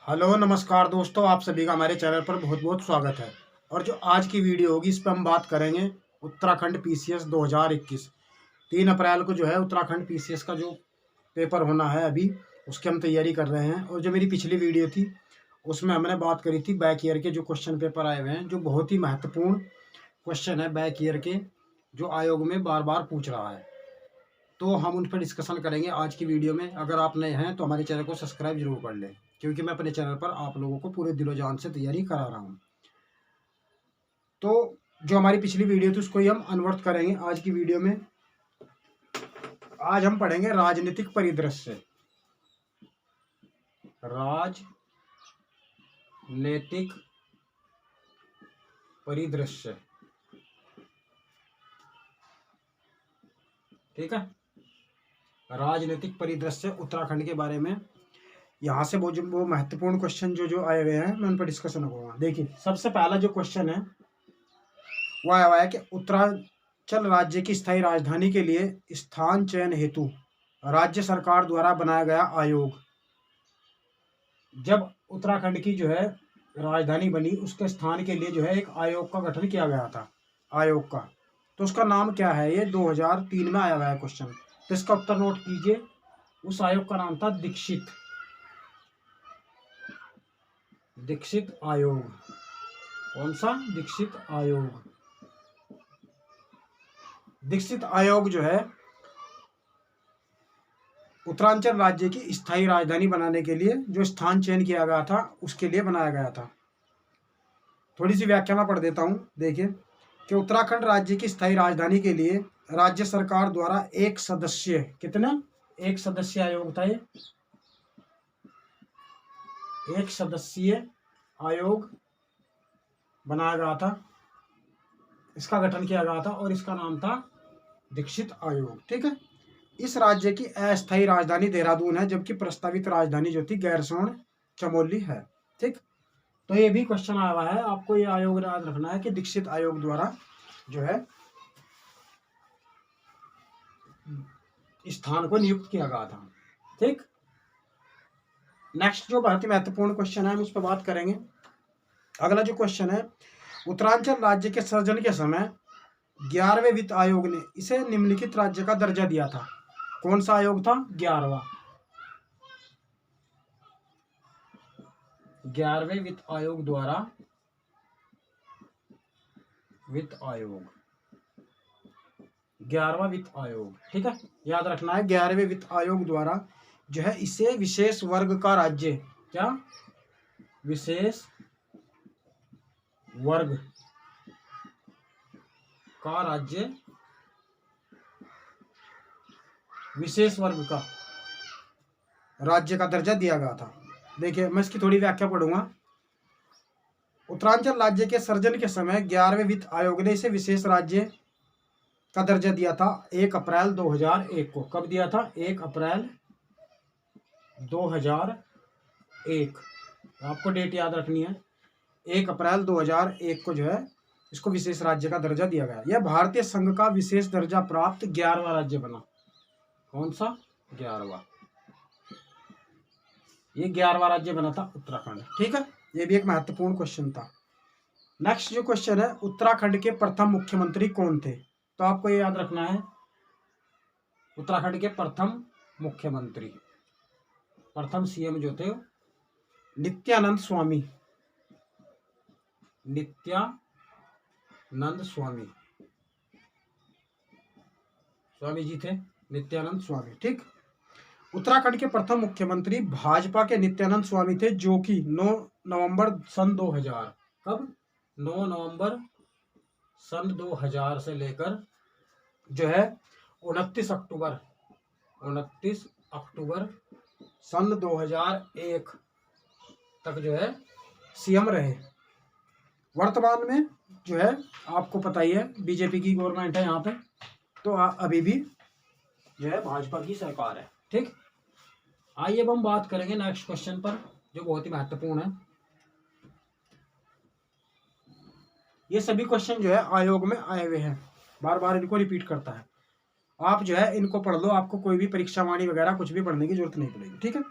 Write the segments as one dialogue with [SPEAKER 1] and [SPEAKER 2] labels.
[SPEAKER 1] Hello नमस्कार दोस्तों, आप सभी का हमारे चैनल पर बहुत बहुत स्वागत है। और जो आज की वीडियो होगी इस पर हम बात करेंगे उत्तराखंड पीसीएस 2021। 3 अप्रैल को जो है उत्तराखंड पीसीएस का जो पेपर होना है अभी उसकी हम तैयारी कर रहे हैं। और जो मेरी पिछली वीडियो थी उसमें हमने बात करी थी बैक ईयर के जो क्वेश्चन पेपर आए हुए हैं, जो बहुत ही महत्वपूर्ण क्वेश्चन है बैक ईयर के, जो आयोग में बार बार पूछ रहा है। तो हम उन पर डिस्कशन करेंगे आज की वीडियो में। अगर आप नए हैं तो हमारे चैनल को सब्सक्राइब जरूर कर लें, क्योंकि मैं अपने चैनल पर आप लोगों को पूरे दिलो जान से तैयारी करा रहा हूँ। तो जो हमारी पिछली वीडियो थी उसको ही हम अनवर्त करेंगे आज की वीडियो में। आज हम पढ़ेंगे राजनीतिक परिदृश्य। राजनीतिक परिदृश्य, ठीक है। राजनीतिक परिदृश्य उत्तराखंड के बारे में। यहाँ से वो महत्वपूर्ण क्वेश्चन जो आए हुए हैं मैं उन पर डिस्कशन करूँगा। देखिए, सबसे पहला जो क्वेश्चन है वो आया हुआ है कि उत्तरांचल राज्य की स्थायी राजधानी के लिए स्थान चयन हेतु राज्य सरकार द्वारा बनाया गया आयोग। जब उत्तराखंड की जो है राजधानी बनी उसके स्थान के लिए जो है एक आयोग का गठन किया गया था, आयोग का। तो उसका नाम क्या है? ये 2003 में आया हुआ है क्वेश्चन। तो इसका उत्तर नोट कीजिए। उस आयोग का नाम था दीक्षित आयोग। कौन सा? दीक्षित आयोग। दीक्षित आयोग जो है उत्तरांचल राज्य की स्थायी राजधानी बनाने के लिए जो स्थान चयन किया गया था उसके लिए बनाया गया था। थोड़ी सी व्याख्या में पढ़ देता हूँ। देखिए कि उत्तराखंड राज्य की स्थायी राजधानी के लिए राज्य सरकार द्वारा एक सदस्यीय आयोग था। ये एक सदस्यीय आयोग बनाया गया था, इसका गठन किया गया था और इसका नाम था दीक्षित आयोग, ठीक है। इस राज्य की अस्थायी राजधानी देहरादून है, जबकि प्रस्तावित राजधानी जो थी गैरसैंण चमोली है, ठीक। तो ये भी क्वेश्चन आया हुआ है, आपको ये आयोग याद रखना है कि दीक्षित आयोग द्वारा जो है स्थान को नियुक्त किया गया था, ठीक। नेक्स्ट जो बहुत ही महत्वपूर्ण क्वेश्चन है हम उस पर बात करेंगे। अगला जो क्वेश्चन है, उत्तरांचल राज्य के सृजन के समय 11वें वित्त आयोग ने इसे निम्नलिखित राज्य का दर्जा दिया था। कौन सा आयोग था? 11वें वित्त आयोग द्वारा, वित्त आयोग 11वां वित्त आयोग, ठीक है। याद रखना है 11वें वित्त आयोग द्वारा जो है इसे विशेष वर्ग का राज्य, क्या? विशेष वर्ग का राज्य, विशेष वर्ग का राज्य का दर्जा दिया गया था। देखिए मैं इसकी थोड़ी व्याख्या पढ़ूंगा। उत्तरांचल राज्य के सृजन के समय 11वें वित्त आयोग ने इसे विशेष राज्य का दर्जा दिया था 1 अप्रैल 2001 को। कब दिया था? 1 अप्रैल 2001। आपको डेट याद रखनी है। 1 अप्रैल 2001 को जो है इसको विशेष राज्य का दर्जा दिया गया। यह भारतीय संघ का विशेष दर्जा प्राप्त 11वां राज्य बना। कौन सा? 11वां। ये 11वां राज्य बना था उत्तराखंड, ठीक है। ये भी एक महत्वपूर्ण क्वेश्चन था। नेक्स्ट जो क्वेश्चन है, उत्तराखंड के प्रथम मुख्यमंत्री कौन थे? तो आपको ये याद रखना है, उत्तराखंड के प्रथम मुख्यमंत्री, प्रथम सीएम जो थे नित्यानंद स्वामी जी थे, नित्यानंद स्वामी, ठीक। उत्तराखंड के प्रथम मुख्यमंत्री भाजपा के नित्यानंद स्वामी थे, जो कि 9 नवंबर सन 2000, कब? 9 नवंबर सन 2000 से लेकर जो है 29 अक्टूबर सन 2001 तक जो है सीएम रहे। वर्तमान में जो है आपको पता ही है बीजेपी की गवर्नमेंट है यहाँ पे, तो अभी भी जो है भाजपा की सरकार है, ठीक। आइए अब हम बात करेंगे नेक्स्ट क्वेश्चन पर, जो बहुत ही महत्वपूर्ण है। ये सभी क्वेश्चन जो है आयोग में आए हुए हैं, बार बार इनको रिपीट करता है। आप जो है इनको पढ़ लो, आपको कोई भी परीक्षा वाणी वगैरह कुछ भी पढ़ने की जरूरत नहीं पड़ेगी, ठीक है।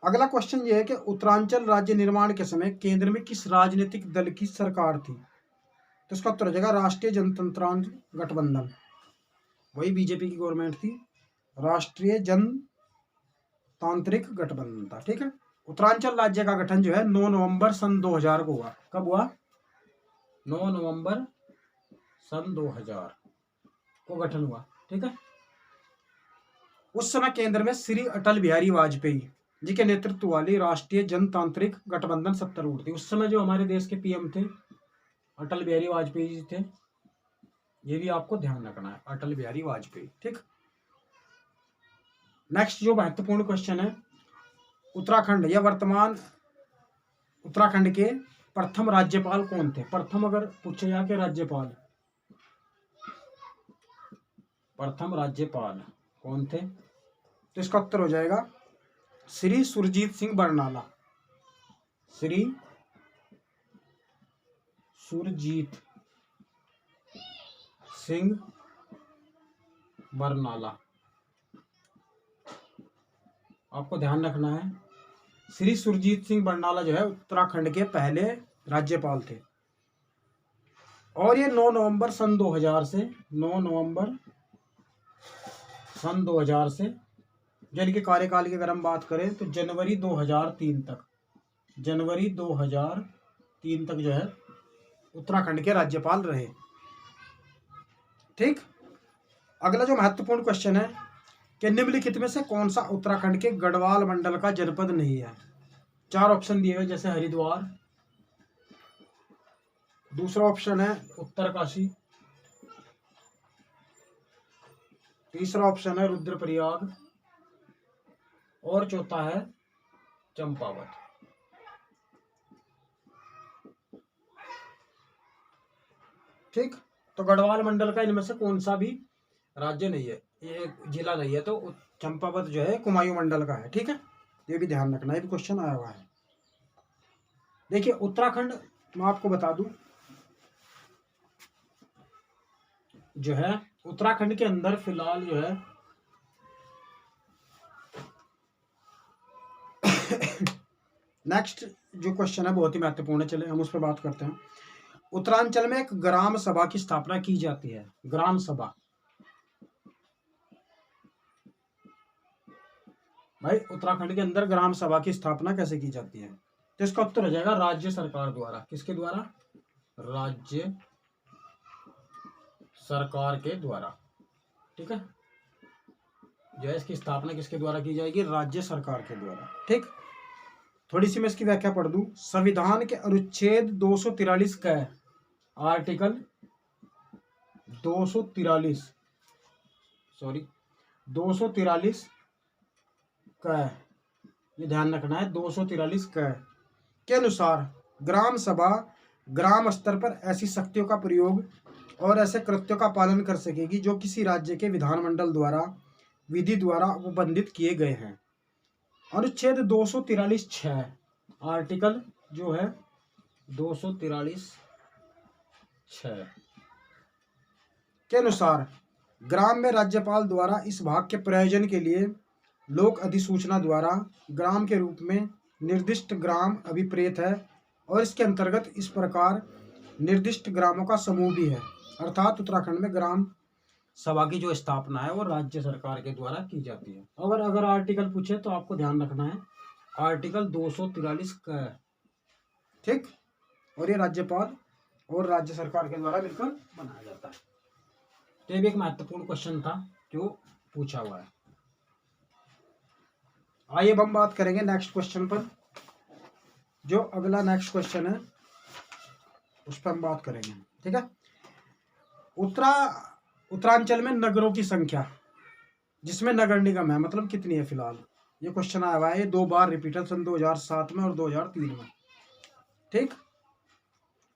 [SPEAKER 1] अगला क्वेश्चन ये है कि उत्तरांचल राज्य निर्माण के समय केंद्र में किस राजनीतिक दल की सरकार थी? तो इसका उत्तर हो जाएगा राष्ट्रीय जनतंत्रांत्र गठबंधन, वही बीजेपी की गवर्नमेंट थी, राष्ट्रीय जनतांत्रिक गठबंधन था। ठीक है। उत्तरांचल राज्य का गठन जो है 9 नवंबर सन 2000 को हुआ। कब हुआ? 9 नवंबर सन 2000 को गठन हुआ। ठीक है। उस समय केंद्र में श्री अटल बिहारी वाजपेयी जी के नेतृत्व वाली राष्ट्रीय जनतांत्रिक गठबंधन सत्तारूढ़ थी। उस समय जो हमारे देश के पीएम थे अटल बिहारी वाजपेयी जी थे, ये भी आपको ध्यान रखना है, अटल बिहारी वाजपेयी। ठीक। नेक्स्ट जो महत्वपूर्ण क्वेश्चन है, उत्तराखंड या वर्तमान उत्तराखंड के प्रथम राज्यपाल कौन थे? प्रथम अगर पूछे जाके राज्यपाल, प्रथम राज्यपाल कौन थे? तो इसका उत्तर हो जाएगा श्री सुरजीत सिंह बरनाला। श्री सुरजीत सिंह बरनाला, आपको ध्यान रखना है। श्री सुरजीत सिंह बरनाला जो है उत्तराखंड के पहले राज्यपाल थे और ये 9 नवंबर सन 2000 से 9 नवंबर सन 2000 से जो इनके कार्यकाल की अगर हम बात करें तो जनवरी 2003 तक, जनवरी 2003 तक जो है उत्तराखंड के राज्यपाल रहे। ठीक। अगला जो महत्वपूर्ण क्वेश्चन है कि निम्नलिखित में से कौन सा उत्तराखंड के गढ़वाल मंडल का जनपद नहीं है? 4 ऑप्शन दिए हुए, जैसे हरिद्वार, दूसरा ऑप्शन है उत्तरकाशी, तीसरा ऑप्शन है रुद्रप्रयाग और चौथा है चंपावत। ठीक। तो गढ़वाल मंडल का इनमें से कौन सा भी राज्य नहीं है, ये जिला नहीं है, तो चंपावत जो है कुमायूं मंडल का है। ठीक है। ये भी ध्यान रखना, ये भी क्वेश्चन आया हुआ है। देखिए उत्तराखंड मैं आपको बता दूं जो है उत्तराखंड के अंदर फिलहाल जो है नेक्स्ट जो क्वेश्चन है बहुत ही महत्वपूर्ण है, चले हम उस पर बात करते हैं। उत्तरांचल में एक ग्राम सभा की स्थापना की जाती है। ग्राम सभा, भाई उत्तराखंड के अंदर ग्राम सभा की स्थापना कैसे की जाती है? तो इसका उत्तर हो जाएगा राज्य सरकार द्वारा। किसके द्वारा? राज्य सरकार के द्वारा। ठीक है। जो है इसकी स्थापना किसके द्वारा की जाएगी? राज्य सरकार के द्वारा। ठीक। थोड़ी सी मैं इसकी व्याख्या पढ़ दूं। संविधान के अनुच्छेद 243 का आर्टिकल 243 का, ये ध्यान रखना है, 243 का के अनुसार ग्राम सभा ग्राम स्तर पर ऐसी शक्तियों का प्रयोग और ऐसे कृत्यों का पालन कर सकेगी जो किसी राज्य के विधानमंडल द्वारा विधि द्वारा उपबंधित किए गए हैं। अनुच्छेद 243(6) आर्टिकल जो है 243(6) के अनुसार ग्राम में राज्यपाल द्वारा इस भाग के प्रयोजन के लिए लोक अधिसूचना द्वारा ग्राम के रूप में निर्दिष्ट ग्राम अभिप्रेत है और इसके अंतर्गत इस प्रकार निर्दिष्ट ग्रामों का समूह भी है। अर्थात उत्तराखंड में ग्राम सभा की जो स्थापना है वो राज्य सरकार के द्वारा की जाती है। अगर आर्टिकल पूछे तो आपको ध्यान रखना है आर्टिकल 243 का। ठीक। और ये राज्यपाल और राज्य सरकार के द्वारा मिलकर बनाया जाता है। तो ये भी एक महत्वपूर्ण क्वेश्चन था जो पूछा हुआ है। आइए अब हम बात करेंगे नेक्स्ट क्वेश्चन पर। जो अगला नेक्स्ट क्वेश्चन है उस पर हम बात करेंगे। ठीक है। उत्तरांचल में नगरों की संख्या जिसमें नगर निगम है मतलब कितनी है फिलहाल? ये क्वेश्चन आया हुआ है, ये 2 बार रिपीटेड, सन 2007 में और 2003 में। ठीक।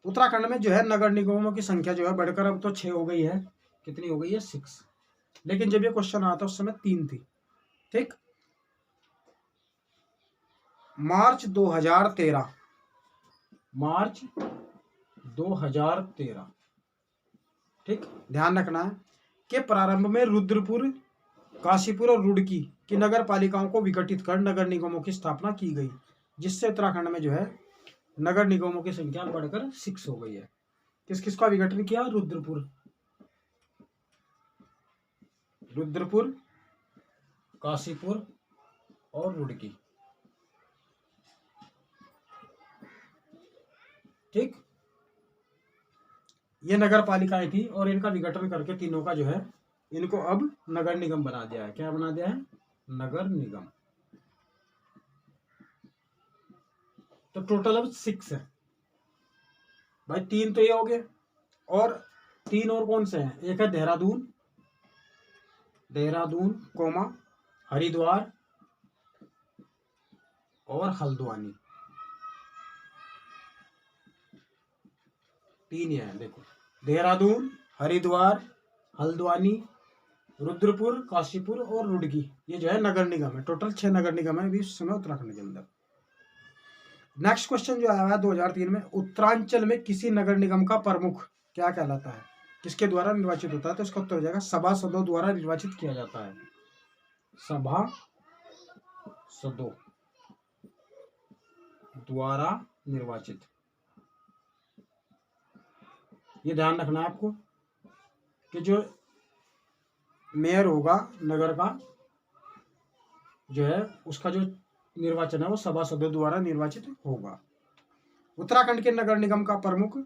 [SPEAKER 1] उत्तराखंड में जो है नगर निगमों की संख्या जो है बढ़कर अब तो 6 हो गई है। कितनी हो गई है? 6। लेकिन जब ये क्वेश्चन आया था उस समय 3 थी। ठीक। मार्च 2013 ठीक, ध्यान रखना है कि प्रारंभ में रुद्रपुर, काशीपुर और रुड़की कि नगर पालिकाओं को विघटित कर नगर निगमों की स्थापना की गई, जिससे उत्तराखंड में जो है नगर निगमों की संख्या बढ़कर 6 हो गई है। किस किस का विघटन किया? रुद्रपुर, काशीपुर और रुड़की। ठीक, ये नगर पालिकाएं थी और इनका विघटन करके तीनों का जो है इनको अब नगर निगम बना दिया है। क्या बना दिया है? नगर निगम। तो टोटल अब 6 है भाई। 3 तो ये हो गए और 3 और कौन से हैं? एक है देहरादून कोमा हरिद्वार और हल्द्वानी। 3 है, देखो, देहरादून, हरिद्वार, हल्द्वानी, रुद्रपुर, काशीपुर और रुड़की, ये जो है नगर निगम है। टोटल 6 नगर निगम है अभी इस समय उत्तराखंड के अंदर। नेक्स्ट क्वेश्चन जो आया है 2003 में, उत्तरांचल में किसी नगर निगम का प्रमुख क्या कहलाता है? किसके द्वारा निर्वाचित होता है? तो इसका उत्तर हो जाएगा सभासदों द्वारा निर्वाचित किया जाता है। सभासदों द्वारा निर्वाचित। ये ध्यान रखना है आपको कि जो मेयर होगा नगर का जो है उसका जो निर्वाचन है वो सभासदों द्वारा निर्वाचित होगा। उत्तराखंड के नगर निगम का प्रमुख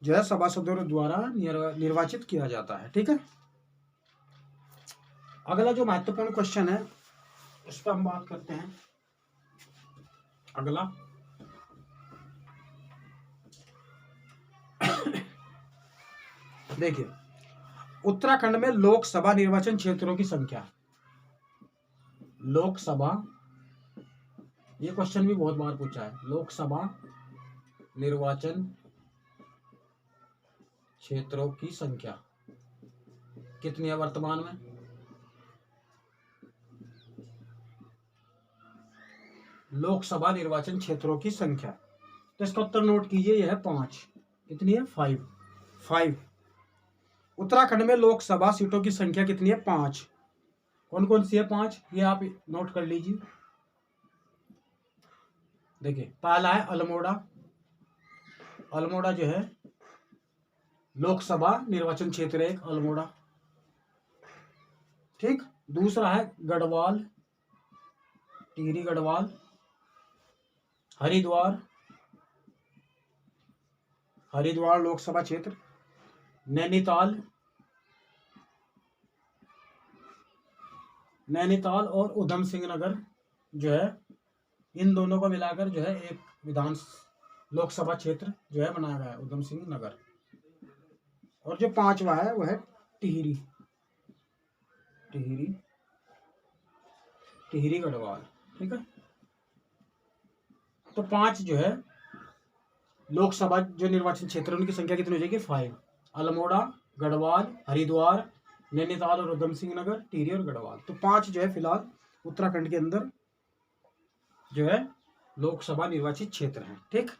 [SPEAKER 1] जो है सभासदों द्वारा निर्वाचित किया जाता है। ठीक है, अगला जो महत्वपूर्ण क्वेश्चन है उस पर हम बात करते हैं। अगला देखिए, उत्तराखंड में लोकसभा निर्वाचन क्षेत्रों की संख्या। लोकसभा, ये क्वेश्चन भी बहुत बार पूछा है। लोकसभा निर्वाचन क्षेत्रों की संख्या कितनी है वर्तमान में? लोकसभा निर्वाचन क्षेत्रों की संख्या, तो इसका उत्तर नोट कीजिए, यह है 5। कितनी है? 5। उत्तराखंड में लोकसभा सीटों की संख्या कितनी है? 5। कौन कौन सी है 5? ये आप नोट कर लीजिए। देखिए, पहला है अल्मोड़ा। अल्मोड़ा जो है लोकसभा निर्वाचन क्षेत्र है, एक अल्मोड़ा। ठीक, दूसरा है गढ़वाल, टिहरी गढ़वाल। हरिद्वार लोकसभा क्षेत्र। नैनीताल और उधम सिंह नगर जो है, इन दोनों को मिलाकर जो है एक लोकसभा क्षेत्र जो है बनाया गया है, उधम सिंह नगर। और जो 5वां है वह है टिहरी गढ़वाल। ठीक है, तो 5 जो है लोकसभा जो निर्वाचन क्षेत्र उनकी संख्या कितनी हो जाएगी? 5। अल्मोड़ा, गढ़वाल, हरिद्वार, नैनीताल और उधम सिंह नगर, टिहरी और गढ़वाल। तो 5 जो है फिलहाल उत्तराखंड के अंदर जो है लोकसभा निर्वाचित क्षेत्र हैं। ठीक,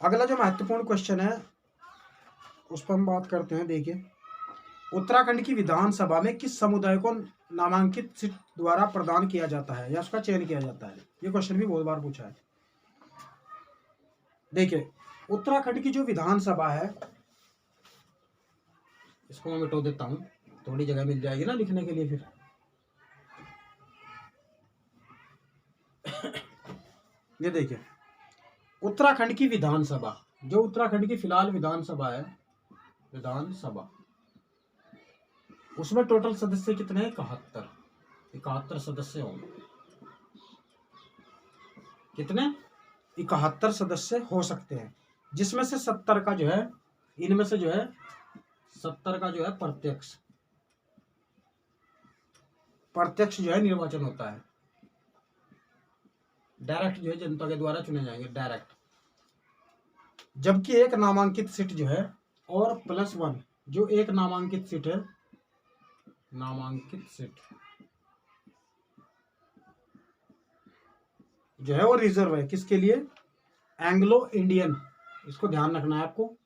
[SPEAKER 1] अगला जो महत्वपूर्ण क्वेश्चन है उस पर हम बात करते हैं। देखिए, उत्तराखंड की विधानसभा में किस समुदाय को नामांकित सीट द्वारा प्रदान किया जाता है या उसका चयन किया जाता है? ये क्वेश्चन भी बहुत बार पूछा है। देखिए, उत्तराखंड की जो विधानसभा है, इसको मैं मिटा देता हूं, थोड़ी जगह मिल जाएगी ना लिखने के लिए। फिर ये देखिए, उत्तराखंड की विधानसभा, जो उत्तराखंड की फिलहाल विधानसभा है, विधानसभा, उसमें टोटल सदस्य कितने हैं? 71 सदस्य होंगे। कितने? 71 सदस्य हो सकते हैं, जिसमें से 70 का जो है, इनमें से जो है 70 का जो है प्रत्यक्ष जो है निर्वाचन होता है। डायरेक्ट जो है जनता के द्वारा चुने जाएंगे, डायरेक्ट। जबकि एक नामांकित सीट जो है और +1 जो एक नामांकित सीट है, नामांकित सीट जो है वो रिजर्व है। किसके लिए? एंग्लो इंडियन, इसको ध्यान रखना है आपको,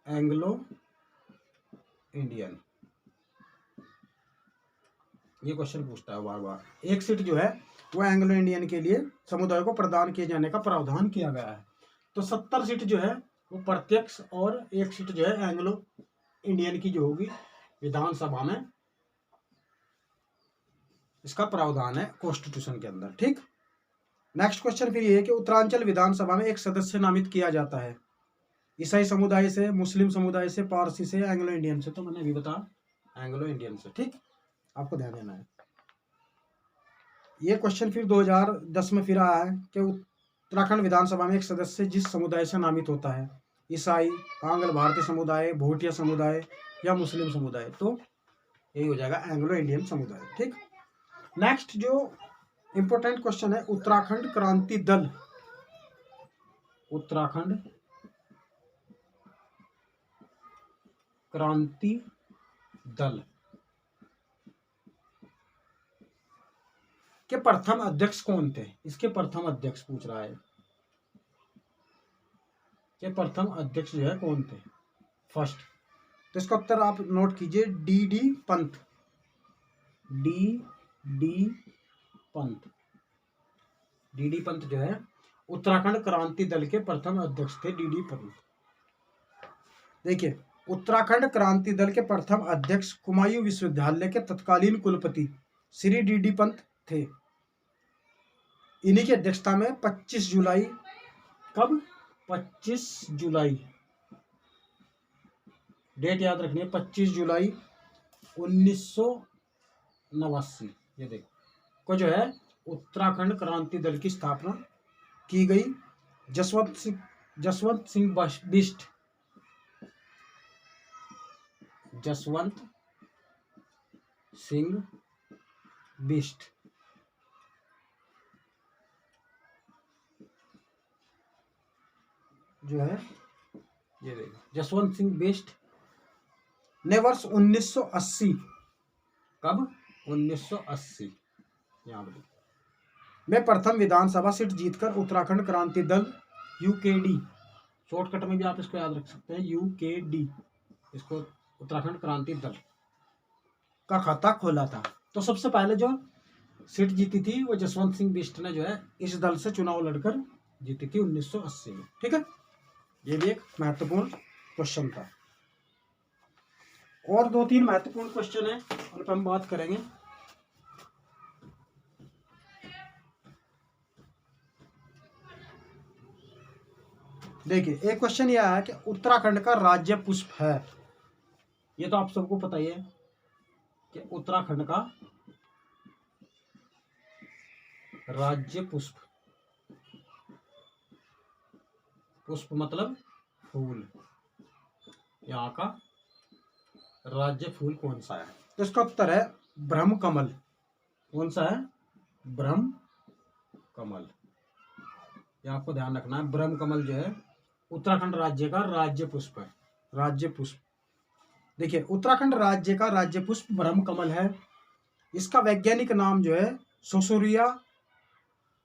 [SPEAKER 1] एंग्लो इंडियन। ये क्वेश्चन पूछता है बार बार। एक सीट जो है वो एंग्लो इंडियन के लिए समुदाय को प्रदान किए जाने का प्रावधान किया गया है। तो 70 सीट जो है वो प्रत्यक्ष और एक सीट जो है एंग्लो इंडियन की जो होगी विधानसभा में, इसका प्रावधान है कॉन्स्टिट्यूशन के अंदर। ठीक, नेक्स्ट क्वेश्चन फिर ये है कि उत्तरांचल विधानसभा में एक सदस्य नामित किया जाता है ईसाई समुदाय से, मुस्लिम समुदाय से, पारसी से, एंग्लो इंडियन से। तो मैंने अभी बताया एंग्लो इंडियन से। ठीक, आपको ध्यान देना है। ये क्वेश्चन फिर 2010 में फिर आया है कि उत्तराखंड विधानसभा में एक सदस्य जिस समुदाय से नामित होता है, ईसाई, आंग्ल भारतीय समुदाय, भूटिया समुदाय या मुस्लिम समुदाय, तो यही हो जाएगा एंग्लो इंडियन समुदाय। ठीक, नेक्स्ट जो इंपॉर्टेंट क्वेश्चन है, उत्तराखंड क्रांति दल, उत्तराखंड क्रांति दल के प्रथम अध्यक्ष कौन थे? इसके प्रथम अध्यक्ष पूछ रहा है कि प्रथम अध्यक्ष जो है कौन थे फर्स्ट। तो इसका उत्तर आप नोट कीजिए, डी पंत। डी पंत जो है उत्तराखंड क्रांति दल के प्रथम अध्यक्ष थे, डी पंत। देखिए, उत्तराखंड क्रांति दल के प्रथम अध्यक्ष कुमायूं विश्वविद्यालय के तत्कालीन कुलपति श्री डी पंत थे। इन्हीं की अध्यक्षता में 25 जुलाई, कब? 25 जुलाई, डेट याद रखनी है, 25 जुलाई 1989, ये देखो को जो है उत्तराखंड क्रांति दल की स्थापना की गई। जसवंत सिंह बिष्ट, जसवंत सिंह बिष्ट जो है, ये देखो, जसवंत सिंह बिष्ट ने वर्ष 1980, कब? 1980 यहाँ पर में प्रथम विधानसभा सीट जीतकर उत्तराखंड क्रांति दल यूकेडी, शॉर्टकट में भी आप इसको याद रख सकते हैं, यूकेडी, इसको उत्तराखंड क्रांति दल का खाता खोला था। तो सबसे पहले जो सीट जीती थी वो जसवंत सिंह बिष्ट ने जो है इस दल से चुनाव लड़कर जीती थी 1980 में। ठीक है, ये भी एक महत्वपूर्ण क्वेश्चन था। और 2-3 महत्वपूर्ण क्वेश्चन है, उन पर हम बात करेंगे। देखिए, एक क्वेश्चन यह है कि उत्तराखंड का राज्य पुष्प है, ये तो आप सबको पता ही है कि उत्तराखंड का राज्य पुष्प, पुष्प मतलब फूल, यहाँ का राज्य फूल कौन सा है? तो इसका उत्तर है ब्रह्म कमल। कौन सा है? ब्रह्म कमल। ये आपको ध्यान रखना है, ब्रह्म कमल जो है उत्तराखंड राज्य का राज्य पुष्प है, राज्य पुष्प। देखिए, उत्तराखंड राज्य का राज्य पुष्प ब्रह्म कमल है। इसका वैज्ञानिक नाम जो है सोसोरिया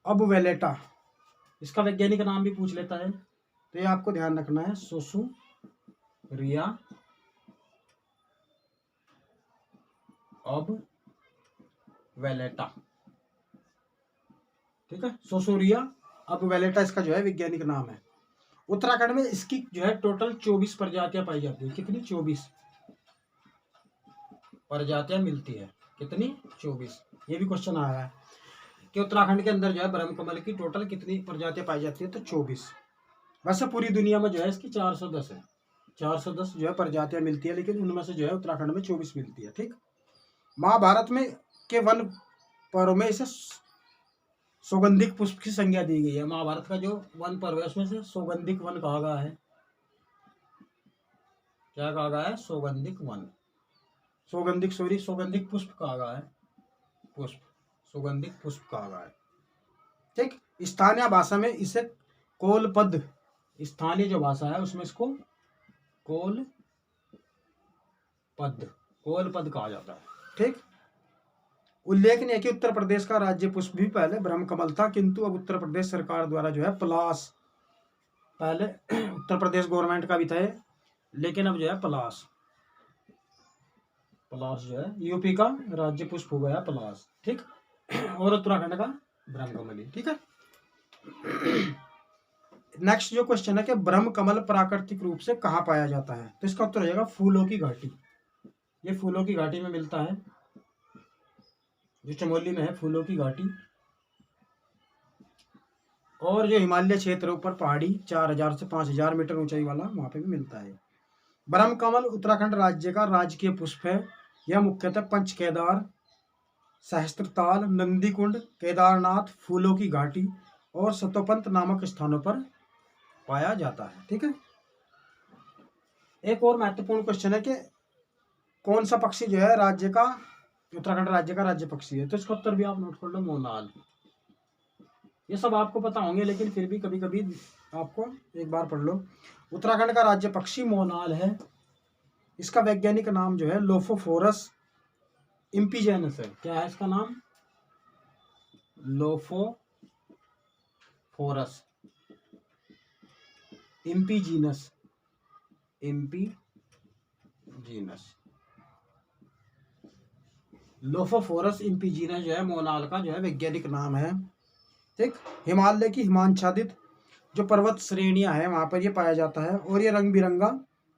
[SPEAKER 1] अबवेलेटा, इसका वैज्ञानिक नाम भी पूछ लेता है, तो ये आपको ध्यान रखना है, सोसोरिया अबवेलेटा। ठीक है, सोसोरिया अबवेलेटा इसका जो है वैज्ञानिक नाम है। उत्तराखंड में इसकी जो है टोटल 24 प्रजातियां पाई जाती है। कितनी? 24 प्रजातियां मिलती है। कितनी? 24। ये भी क्वेश्चन आया है कि उत्तराखंड के अंदर जो है ब्रह्म कमल की टोटल कितनी प्रजातियां पाई जाती है, तो 24। वैसे पूरी दुनिया में जो है इसकी 410 है, 410 जो है प्रजातियां मिलती है, लेकिन उनमें से जो है उत्तराखंड में 24 मिलती है। ठीक, महाभारत में के वन पर्व में इसे सौगंधिक पुष्प की संज्ञा दी गई है। महाभारत का जो वन पर्व है उसमें से सौगंधिक वन कहा गया है। क्या कहा गया है? सौगंधिक वन, सौगंधिक पुष्प कहा गया है, पुष्प, सौगंधिक पुष्प कहा गया है। ठीक, स्थानीय भाषा में इसे कोलपद, स्थानीय जो भाषा है उसमें इसको कोलपद कहा जाता है। ठीक, उल्लेखनीय है कि उत्तर प्रदेश का राज्य पुष्प भी पहले ब्रह्म कमल था, किंतु अब उत्तर प्रदेश सरकार द्वारा जो है पलाश, पहले उत्तर प्रदेश गवर्नमेंट का भी था लेकिन अब जो है पलाश पलाश जो है यूपी का राज्य पुष्प हो गया पलाश, ठीक। और उत्तराखंड का ब्रह्मकमल, ठीक है। नेक्स्ट जो क्वेश्चन है कि ब्रह्मकमल प्राकृतिक रूप से कहाँ पाया जाता है, तो इसका उत्तर हो जाएगा फूलों की घाटी। ये फूलों की घाटी में मिलता है, जो चमोली में है फूलों की घाटी। और जो हिमालय क्षेत्र ऊपर पहाड़ी 4000 से 5000 मीटर ऊंचाई वाला, वहां पे भी मिलता है। ब्रह्मकमल उत्तराखंड राज्य का राजकीय पुष्प है। यह मुख्यतः पंच केदार, सहस्त्रताल, नंदीकुंड, केदारनाथ, फूलों की घाटी और सतोपंत नामक स्थानों पर पाया जाता है, ठीक है। एक और महत्वपूर्ण क्वेश्चन है कि कौन सा पक्षी जो है राज्य का, उत्तराखंड राज्य का राज्य पक्षी है, तो इसका उत्तर भी आप नोट कर लो, मोनाल। ये सब आपको पता होंगे, लेकिन फिर भी कभी कभी आपको एक बार पढ़ लो। उत्तराखंड का राज्य पक्षी मोनाल है। इसका वैज्ञानिक नाम जो है लोफोफोरस इम्पीजेनस है। क्या है इसका नाम? लोफोफोरस इम्पीजीनस, इम्पीजीनस, लोफोफोरस इम्पीजीनस जो है मोनाल का जो है वैज्ञानिक नाम है, ठीक। हिमालय की हिमांच्छादित जो पर्वत श्रेणियां हैं वहां पर ये पाया जाता है। और ये रंग बिरंगा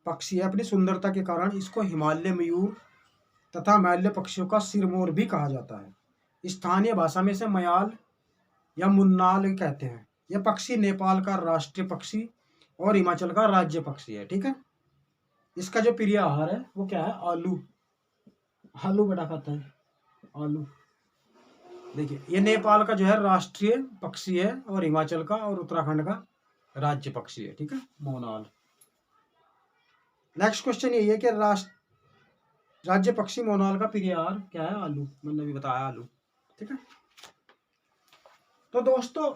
[SPEAKER 1] पक्षी है। अपनी सुंदरता के कारण इसको हिमालय मयूर तथा हिमालय पक्षियों का सिरमौर भी कहा जाता है। स्थानीय भाषा में इसे मयाल या मुन्नाल कहते हैं। यह पक्षी नेपाल का राष्ट्रीय पक्षी और हिमाचल का राज्य पक्षी है, ठीक है। इसका जो प्रिय आहार है वो क्या है? आलू। आलू बड़ा खाता है, आलू। देखिए, ये नेपाल का जो है राष्ट्रीय पक्षी है और हिमाचल का और उत्तराखंड का राज्य पक्षी है, ठीक है, मोनाल। नेक्स्ट क्वेश्चन यही है कि राज्य पक्षी मोनाल का प्रिय आहार क्या है? आलू। मैंने भी बताया, आलू, ठीक है। तो दोस्तों,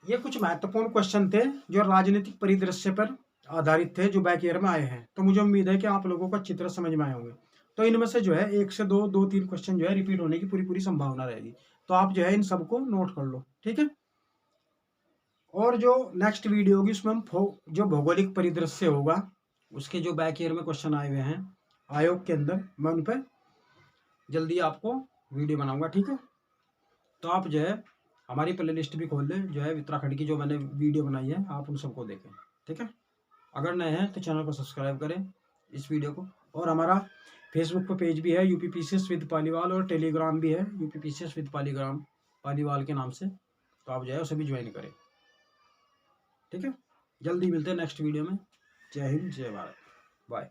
[SPEAKER 1] ये कुछ महत्वपूर्ण क्वेश्चन थे जो राजनीतिक परिदृश्य पर आधारित थे, जो बैक ईयर में आए हैं। तो मुझे उम्मीद है कि आप लोगों को अच्छी तरह समझ में आए होंगे। तो इनमें से जो है 1 से 2-3 क्वेश्चन जो है रिपीट होने की पूरी संभावना रहेगी। तो आप जो है इन सबको नोट कर लो, ठीक है। और जो नेक्स्ट वीडियो होगी उसमें हम जो भौगोलिक परिदृश्य होगा उसके जो बैक ईयर में क्वेश्चन आए हुए हैं आयोग के अंदर, मैं उन पर जल्दी आपको वीडियो बनाऊंगा, ठीक है। तो आप जो है हमारी प्ले लिस्ट भी खोल लें, जो है उत्तराखंड की जो मैंने वीडियो बनाई है आप उन सबको देखें, ठीक है। अगर नए हैं तो चैनल को सब्सक्राइब करें इस वीडियो को। और हमारा फेसबुक पर पेज भी है UPPCS विद पालीवाल, और टेलीग्राम भी है UPPCS विद पालीवाल के नाम से। तो आप जो है उसे भी ज्वाइन करें, ठीक है। जल्दी मिलते हैं नेक्स्ट वीडियो में। जय हिंद, जय भारत, बाय।